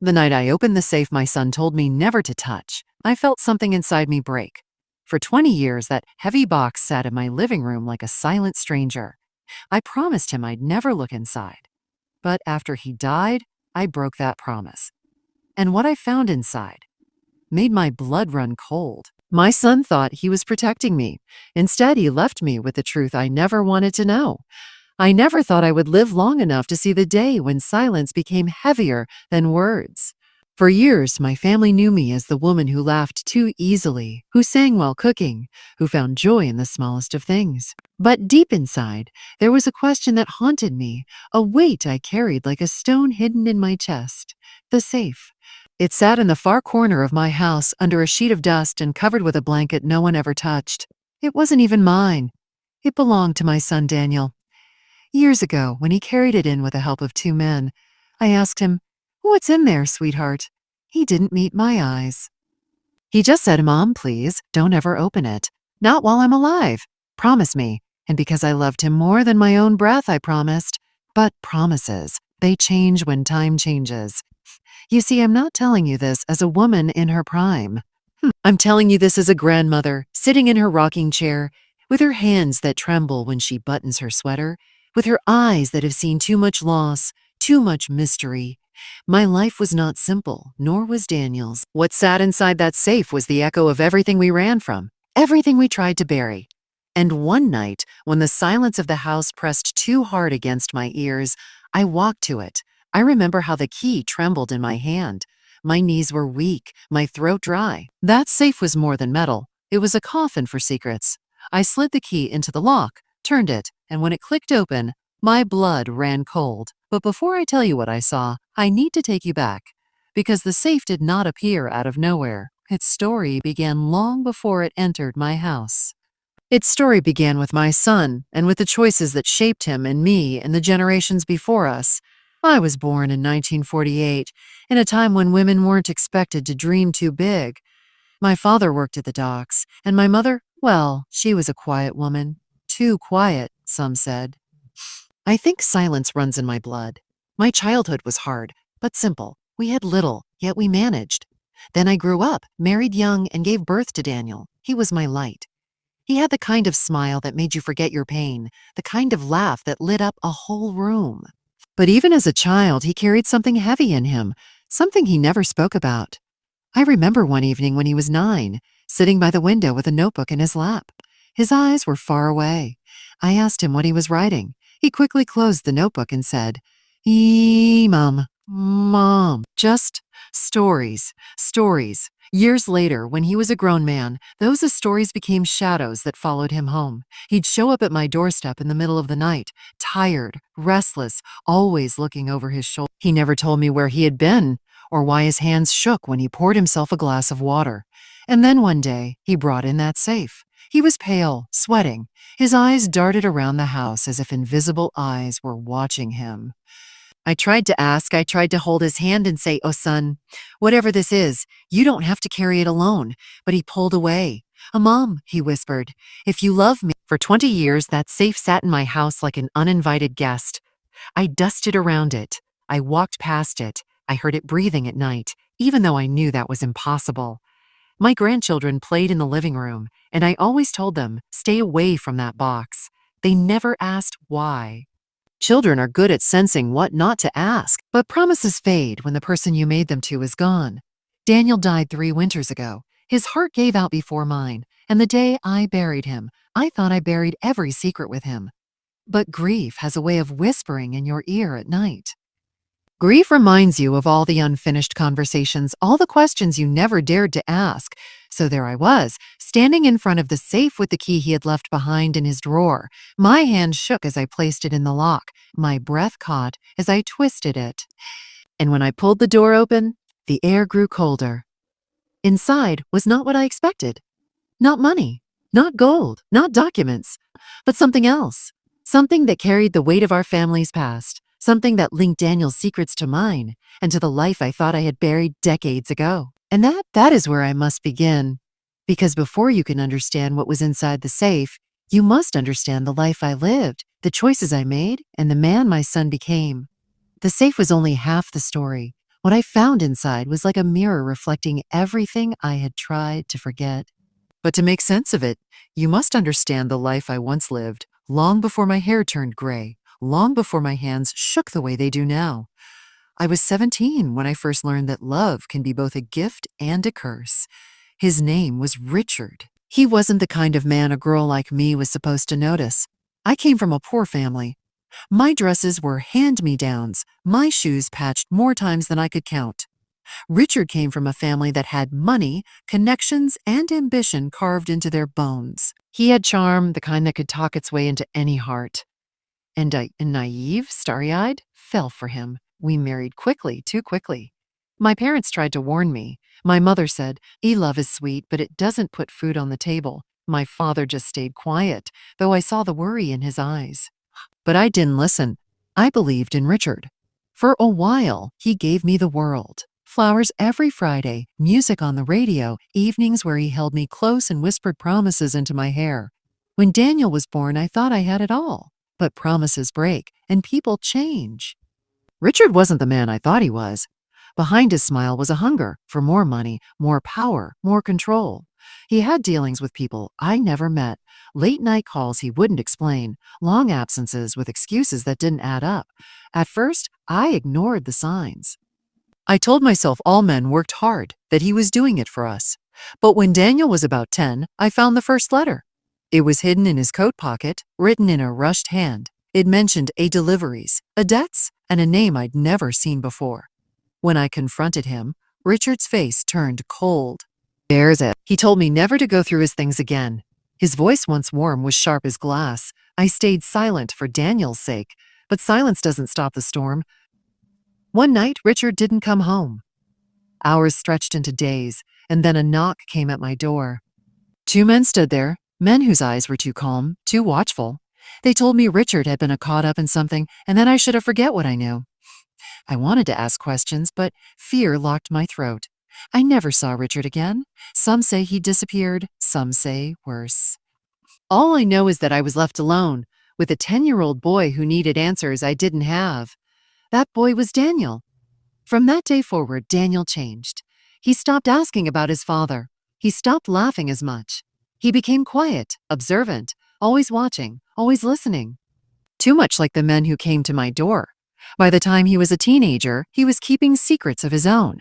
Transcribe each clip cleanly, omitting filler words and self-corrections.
The night I opened the safe my son told me never to touch, I felt something inside me break. For 20 years, that heavy box sat in my living room like a silent stranger. I promised him I'd never look inside. But after he died, I broke that promise. And what I found inside made my blood run cold. My son thought he was protecting me. Instead, he left me with the truth I never wanted to know. I never thought I would live long enough to see the day when silence became heavier than words. For years, my family knew me as the woman who laughed too easily, who sang while cooking, who found joy in the smallest of things. But deep inside, there was a question that haunted me, a weight I carried like a stone hidden in my chest: the safe. It sat in the far corner of my house under a sheet of dust and covered with a blanket no one ever touched. It wasn't even mine. It belonged to my son Daniel. Years ago, when he carried it in with the help of two men, I asked him, "What's in there, sweetheart?" He didn't meet my eyes. He just said, "Mom, please, don't ever open it. Not while I'm alive. Promise me." And because I loved him more than my own breath, I promised. But promises, they change when time changes. You see, I'm not telling you this as a woman in her prime. I'm telling you this as a grandmother, sitting in her rocking chair, with her hands that tremble when she buttons her sweater, with her eyes that have seen too much loss, too much mystery. My life was not simple, nor was Daniel's. What sat inside that safe was the echo of everything we ran from, everything we tried to bury. And one night, when the silence of the house pressed too hard against my ears, I walked to it. I remember how the key trembled in my hand. My knees were weak, my throat dry. That safe was more than metal. It was a coffin for secrets. I slid the key into the lock, turned it, and when it clicked open, my blood ran cold. But before I tell you what I saw, I need to take you back, because the safe did not appear out of nowhere. Its story began long before it entered my house. Its story began with my son and with the choices that shaped him and me and the generations before us. I was born in 1948, in a time when women weren't expected to dream too big. My father worked at the docks, and my mother, well, she was a quiet woman. Too quiet, some said. I think silence runs in my blood. My childhood was hard, but simple. We had little, yet we managed. Then I grew up, married young, and gave birth to Daniel. He was my light. He had the kind of smile that made you forget your pain, the kind of laugh that lit up a whole room. But even as a child, he carried something heavy in him, something he never spoke about. I remember one evening when he was 9, sitting by the window with a notebook in his lap. His eyes were far away. I asked him what he was writing. He quickly closed the notebook and said, Mom, just stories, stories." Years later, when he was a grown man, those stories became shadows that followed him home. He'd show up at my doorstep in the middle of the night, tired, restless, always looking over his shoulder. He never told me where he had been or why his hands shook when he poured himself a glass of water. And then one day, he brought in that safe. He was pale, sweating. His eyes darted around the house as if invisible eyes were watching him. I tried to hold his hand and say, "Oh, son, whatever this is, you don't have to carry it alone." But he pulled away. "Mom," he whispered, "if you love me." For 20 years, that safe sat in my house like an uninvited guest. I dusted around it. I walked past it. I heard it breathing at night, even though I knew that was impossible. My grandchildren played in the living room, and I always told them, stay away from that box. They never asked why. Children are good at sensing what not to ask, but promises fade when the person you made them to is gone. Daniel died 3 winters ago. His heart gave out before mine, and the day I buried him, I thought I buried every secret with him. But grief has a way of whispering in your ear at night. Grief reminds you of all the unfinished conversations, all the questions you never dared to ask. So there I was, standing in front of the safe with the key he had left behind in his drawer. My hand shook as I placed it in the lock. My breath caught as I twisted it. And when I pulled the door open, the air grew colder. Inside was not what I expected. Not money, not gold, not documents, but something else. Something that carried the weight of our family's past. Something that linked Daniel's secrets to mine and to the life I thought I had buried decades ago. And that is where I must begin. Because before you can understand what was inside the safe, you must understand the life I lived, the choices I made, and the man my son became. The safe was only half the story. What I found inside was like a mirror reflecting everything I had tried to forget. But to make sense of it, you must understand the life I once lived, long before my hair turned gray, long before my hands shook the way they do now. I was 17 when I first learned that love can be both a gift and a curse. His name was Richard. He wasn't the kind of man a girl like me was supposed to notice. I came from a poor family. My dresses were hand-me-downs, my shoes patched more times than I could count. Richard came from a family that had money, connections, and ambition carved into their bones. He had charm, the kind that could talk its way into any heart. And I, naive, starry-eyed, fell for him. We married quickly, too quickly. My parents tried to warn me. My mother said, "E-love is sweet, but it doesn't put food on the table." My father just stayed quiet, though I saw the worry in his eyes. But I didn't listen. I believed in Richard. For a while, he gave me the world. Flowers every Friday, music on the radio, evenings where he held me close and whispered promises into my hair. When Daniel was born, I thought I had it all. But promises break, and people change. Richard wasn't the man I thought he was. Behind his smile was a hunger for more money, more power, more control. He had dealings with people I never met, late-night calls he wouldn't explain, long absences with excuses that didn't add up. At first, I ignored the signs. I told myself all men worked hard, that he was doing it for us. But when Daniel was about 10, I found the first letter. It was hidden in his coat pocket, written in a rushed hand. It mentioned a deliveries, a debts, and a name I'd never seen before. When I confronted him, Richard's face turned cold. "There's it." He told me never to go through his things again. His voice, once warm, was sharp as glass. I stayed silent for Daniel's sake, but silence doesn't stop the storm. One night, Richard didn't come home. Hours stretched into days, and then a knock came at my door. Two men stood there, men whose eyes were too calm, too watchful. They told me Richard had been caught up in something, and that I should have forget what I knew. I wanted to ask questions, but fear locked my throat. I never saw Richard again. Some say he disappeared, some say worse. All I know is that I was left alone, with a 10-year-old boy who needed answers I didn't have. That boy was Daniel. From that day forward, Daniel changed. He stopped asking about his father. He stopped laughing as much. He became quiet, observant, always watching, always listening. Too much like the men who came to my door. By the time he was a teenager, he was keeping secrets of his own.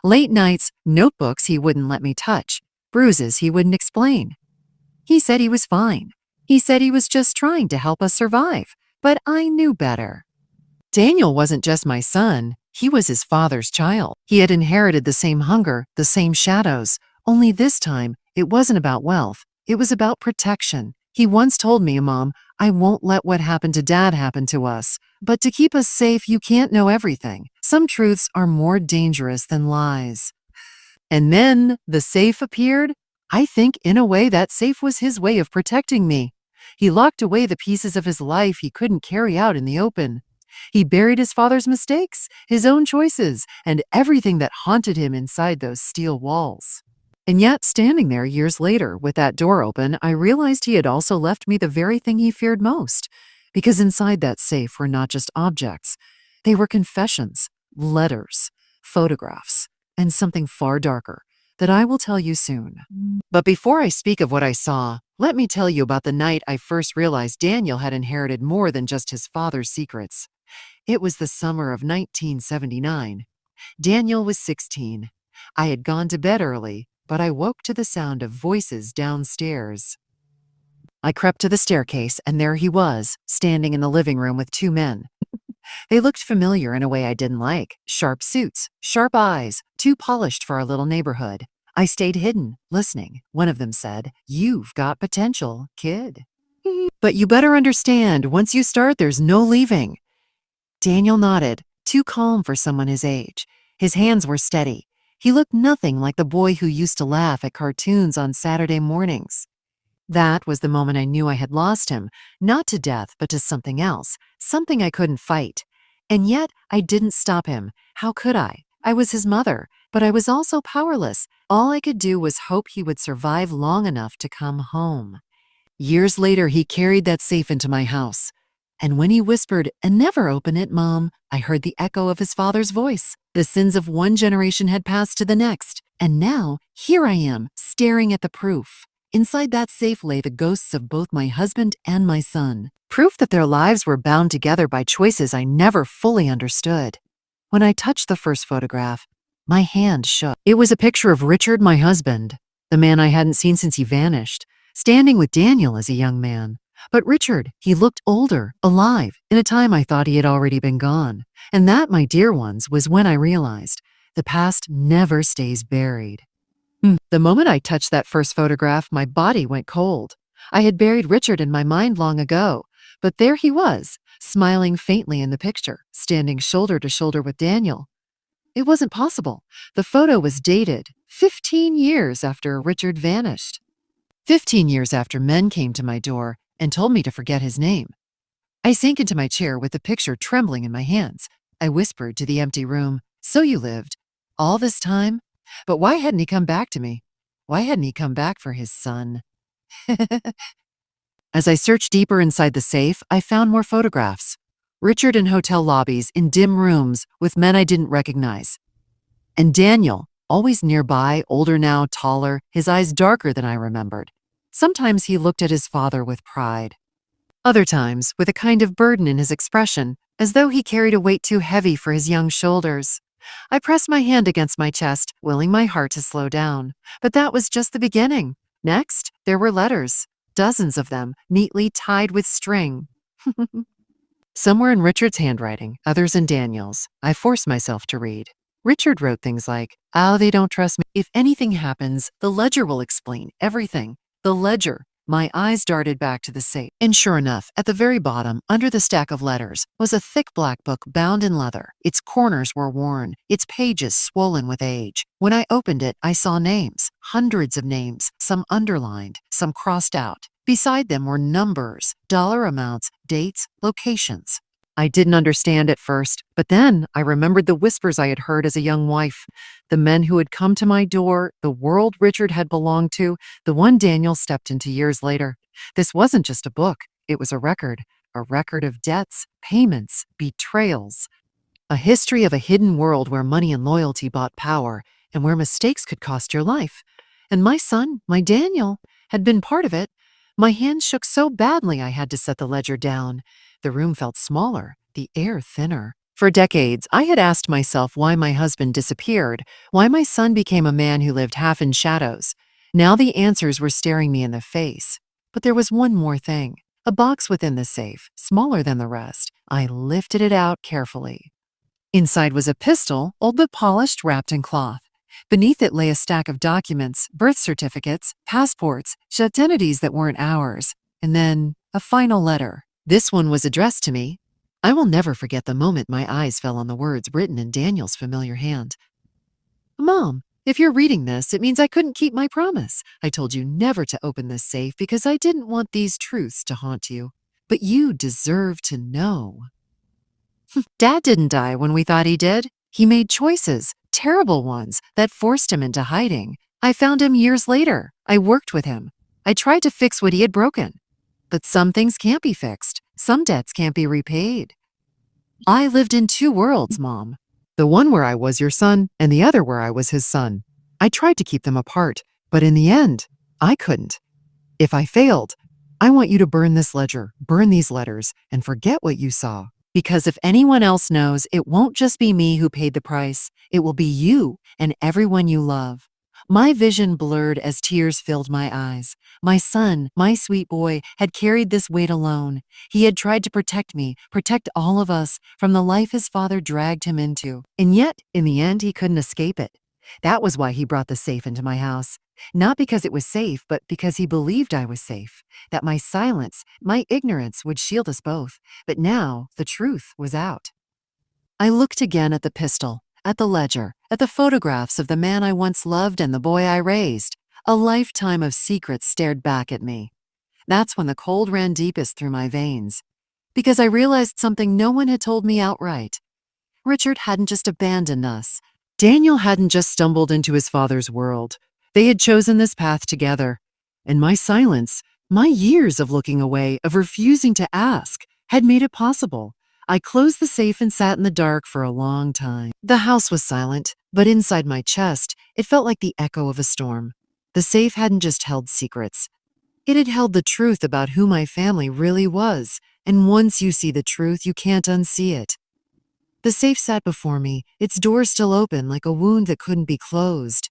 Late nights, notebooks he wouldn't let me touch, bruises he wouldn't explain. He said he was fine. He said he was just trying to help us survive, but I knew better. Daniel wasn't just my son, he was his father's child. He had inherited the same hunger, the same shadows, only this time it wasn't about wealth, it was about protection. He once told me, "Mom, I won't let what happened to Dad happen to us. But to keep us safe, you can't know everything. Some truths are more dangerous than lies." And then the safe appeared. I think in a way that safe was his way of protecting me. He locked away the pieces of his life he couldn't carry out in the open. He buried his father's mistakes, his own choices, and everything that haunted him inside those steel walls. And yet, standing there years later with that door open, I realized he had also left me the very thing he feared most. Because inside that safe were not just objects. They were confessions, letters, photographs, and something far darker that I will tell you soon. But before I speak of what I saw, let me tell you about the night I first realized Daniel had inherited more than just his father's secrets. It was the summer of 1979. Daniel was 16. I had gone to bed early, but I woke to the sound of voices downstairs. I crept to the staircase, and there he was, standing in the living room with two men. They looked familiar in a way I didn't like. Sharp suits, sharp eyes, too polished for our little neighborhood. I stayed hidden, listening. One of them said, "You've got potential, kid. But you better understand, once you start, there's no leaving." Daniel nodded, too calm for someone his age. His hands were steady. He looked nothing like the boy who used to laugh at cartoons on Saturday mornings. That was the moment I knew I had lost him, not to death, but to something else, something I couldn't fight. And yet, I didn't stop him. How could I? I was his mother, but I was also powerless. All I could do was hope he would survive long enough to come home. Years later, he carried that safe into my house. And when he whispered, "And never open it, Mom," I heard the echo of his father's voice. The sins of one generation had passed to the next, and now here I am, staring at the proof. Inside that safe lay the ghosts of both my husband and my son. Proof that their lives were bound together by choices I never fully understood. When I touched the first photograph, my hand shook. It was a picture of Richard, my husband, the man I hadn't seen since he vanished, standing with Daniel as a young man. But Richard, he looked older, alive, in a time I thought he had already been gone. And that, my dear ones, was when I realized the past never stays buried. The moment I touched that first photograph, my body went cold. I had buried Richard in my mind long ago, but there he was, smiling faintly in the picture, standing shoulder to shoulder with Daniel. It wasn't possible. The photo was dated 15 years after Richard vanished. 15 years after men came to my door and told me to forget his name. I sank into my chair with the picture trembling in my hands. I whispered to the empty room, "So you lived all this time? But why hadn't he come back to me? Why hadn't he come back for his son?" As I searched deeper inside the safe, I found more photographs. Richard in hotel lobbies, in dim rooms, with men I didn't recognize. And Daniel, always nearby, older now, taller, his eyes darker than I remembered. Sometimes he looked at his father with pride. Other times, with a kind of burden in his expression, as though he carried a weight too heavy for his young shoulders. I pressed my hand against my chest, willing my heart to slow down. But that was just the beginning. Next, there were letters, dozens of them, neatly tied with string. Some were in Richard's handwriting, others in Daniel's. I forced myself to read. Richard wrote things like, "Oh, they don't trust me. If anything happens, the ledger will explain everything." The ledger. My eyes darted back to the safe. And sure enough, at the very bottom, under the stack of letters, was a thick black book bound in leather. Its corners were worn, its pages swollen with age. When I opened it, I saw names, hundreds of names, some underlined, some crossed out. Beside them were numbers, dollar amounts, dates, locations. I didn't understand at first, but then I remembered the whispers I had heard as a young wife, the men who had come to my door, the world Richard had belonged to, the one Daniel stepped into years later. This wasn't just a book, it was a record of debts, payments, betrayals, a history of a hidden world where money and loyalty bought power, and where mistakes could cost your life. And my son, my Daniel, had been part of it. My hand shook so badly I had to set the ledger down. The room felt smaller, the air thinner. For decades, I had asked myself why my husband disappeared, why my son became a man who lived half in shadows. Now the answers were staring me in the face. But there was one more thing. A box within the safe, smaller than the rest. I lifted it out carefully. Inside was a pistol, old but polished, wrapped in cloth. Beneath it lay a stack of documents, birth certificates, passports, identities that weren't ours. And then a final letter. This one was addressed to me. I will never forget the moment my eyes fell on the words written in Daniel's familiar hand. "Mom, if you're reading this, it means I couldn't keep my promise. I told you never to open this safe because I didn't want these truths to haunt you. But you deserve to know." Dad didn't die when we thought he did. He made choices, terrible ones, that forced him into hiding. I found him years later. I worked with him. I tried to fix what he had broken. But some things can't be fixed. Some debts can't be repaid. I lived in two worlds, Mom. The one where I was your son, and the other where I was his son. I tried to keep them apart, but in the end, I couldn't. If I failed, I want you to burn this ledger, burn these letters, and forget what you saw. Because if anyone else knows, it won't just be me who paid the price. It will be you and everyone you love. My vision blurred as tears filled my eyes. My son, my sweet boy, had carried this weight alone. He had tried to protect me, protect all of us, from the life his father dragged him into. And yet, in the end, he couldn't escape it. That was why he brought the safe into my house. Not because it was safe, but because he believed I was safe. That my silence, my ignorance would shield us both. But now, the truth was out. I looked again at the pistol, at the ledger, at the photographs of the man I once loved and the boy I raised. A lifetime of secrets stared back at me. That's when the cold ran deepest through my veins. Because I realized something no one had told me outright. Richard hadn't just abandoned us. Daniel hadn't just stumbled into his father's world. They had chosen this path together. And my silence, my years of looking away, of refusing to ask, had made it possible. I closed the safe and sat in the dark for a long time. The house was silent, but inside my chest, it felt like the echo of a storm. The safe hadn't just held secrets. It had held the truth about who my family really was, and once you see the truth, you can't unsee it. The safe sat before me, its door still open like a wound that couldn't be closed.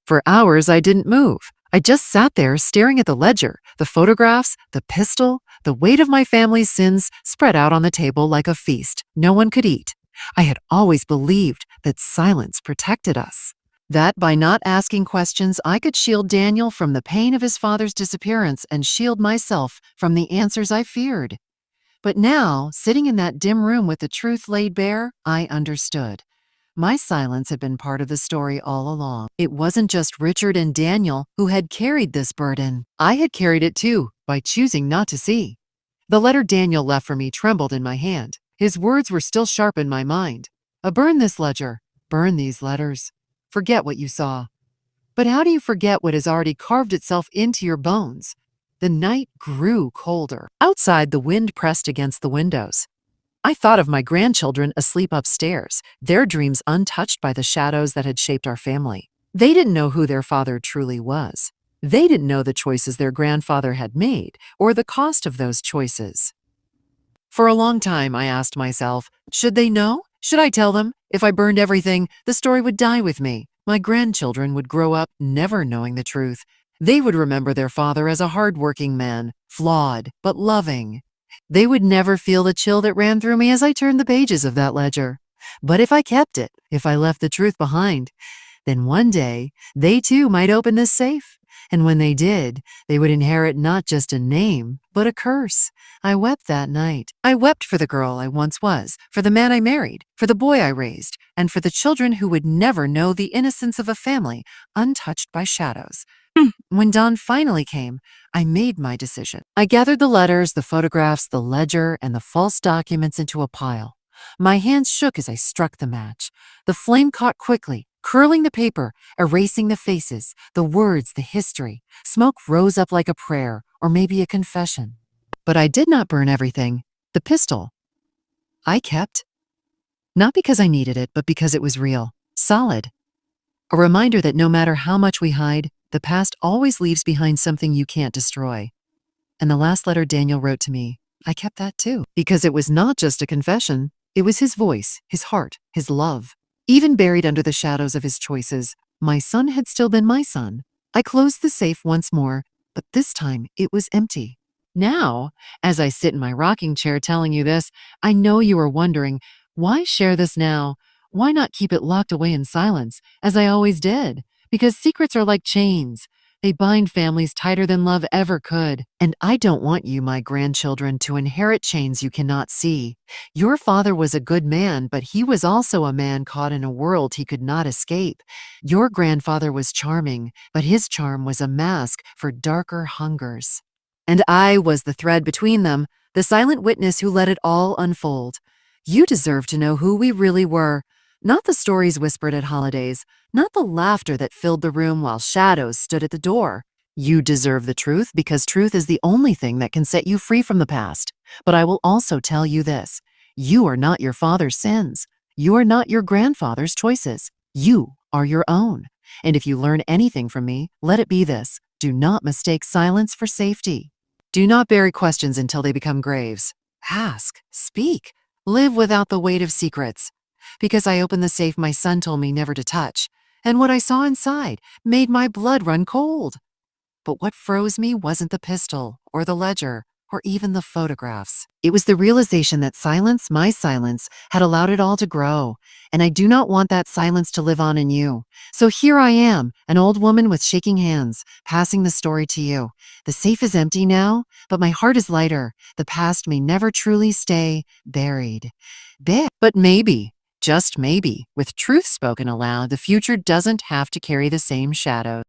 For hours, I didn't move. I just sat there staring at the ledger, the photographs, the pistol, the weight of my family's sins spread out on the table like a feast no one could eat. I had always believed that silence protected us. That by not asking questions, I could shield Daniel from the pain of his father's disappearance and shield myself from the answers I feared. But now, sitting in that dim room with the truth laid bare, I understood. My silence had been part of the story all along. It wasn't just Richard and Daniel who had carried this burden. I had carried it too, by choosing not to see. The letter Daniel left for me trembled in my hand. His words were still sharp in my mind. Burn this ledger. Burn these letters. Forget what you saw. But how do you forget what has already carved itself into your bones? The night grew colder. Outside, the wind pressed against the windows. I thought of my grandchildren asleep upstairs, their dreams untouched by the shadows that had shaped our family. They didn't know who their father truly was. They didn't know the choices their grandfather had made, or the cost of those choices. For a long time, I asked myself, should they know? Should I tell them? If I burned everything, the story would die with me. My grandchildren would grow up never knowing the truth. They would remember their father as a hard-working man, flawed but loving. They would never feel the chill that ran through me as I turned the pages of that ledger. But if I kept it, if I left the truth behind, then one day they too might open this safe. And when they did, they would inherit not just a name, but a curse. I wept that night. I wept for the girl I once was, for the man I married, for the boy I raised, and for the children who would never know the innocence of a family untouched by shadows. When dawn finally came, I made my decision. I gathered the letters, the photographs, the ledger, and the false documents into a pile. My hands shook as I struck the match. The flame caught quickly, curling the paper, erasing the faces, the words, the history. Smoke rose up like a prayer, or maybe a confession. But I did not burn everything. The pistol I kept. Not because I needed it, but because it was real, solid. A reminder that no matter how much we hide, the past always leaves behind something you can't destroy. And the last letter Daniel wrote to me, I kept that too. Because it was not just a confession, it was his voice, his heart, his love. Even buried under the shadows of his choices, my son had still been my son. I closed the safe once more, but this time it was empty. Now, as I sit in my rocking chair telling you this, I know you are wondering, why share this now? Why not keep it locked away in silence, as I always did? Because secrets are like chains. They bind families tighter than love ever could. And I don't want you, my grandchildren, to inherit chains you cannot see. Your father was a good man, but he was also a man caught in a world he could not escape. Your grandfather was charming, but his charm was a mask for darker hungers. And I was the thread between them, the silent witness who let it all unfold. You deserve to know who we really were. Not the stories whispered at holidays, not the laughter that filled the room while shadows stood at the door. You deserve the truth because truth is the only thing that can set you free from the past. But I will also tell you this. You are not your father's sins. You are not your grandfather's choices. You are your own. And if you learn anything from me, let it be this. Do not mistake silence for safety. Do not bury questions until they become graves. Ask, speak, live without the weight of secrets. Because I opened the safe my son told me never to touch, and what I saw inside made my blood run cold. But what froze me wasn't the pistol, or the ledger, or even the photographs. It was the realization that silence, my silence, had allowed it all to grow, and I do not want that silence to live on in you. So here I am, an old woman with shaking hands, passing the story to you. The safe is empty now, but my heart is lighter. The past may never truly stay buried. But maybe, just maybe, with truth spoken aloud, the future doesn't have to carry the same shadow.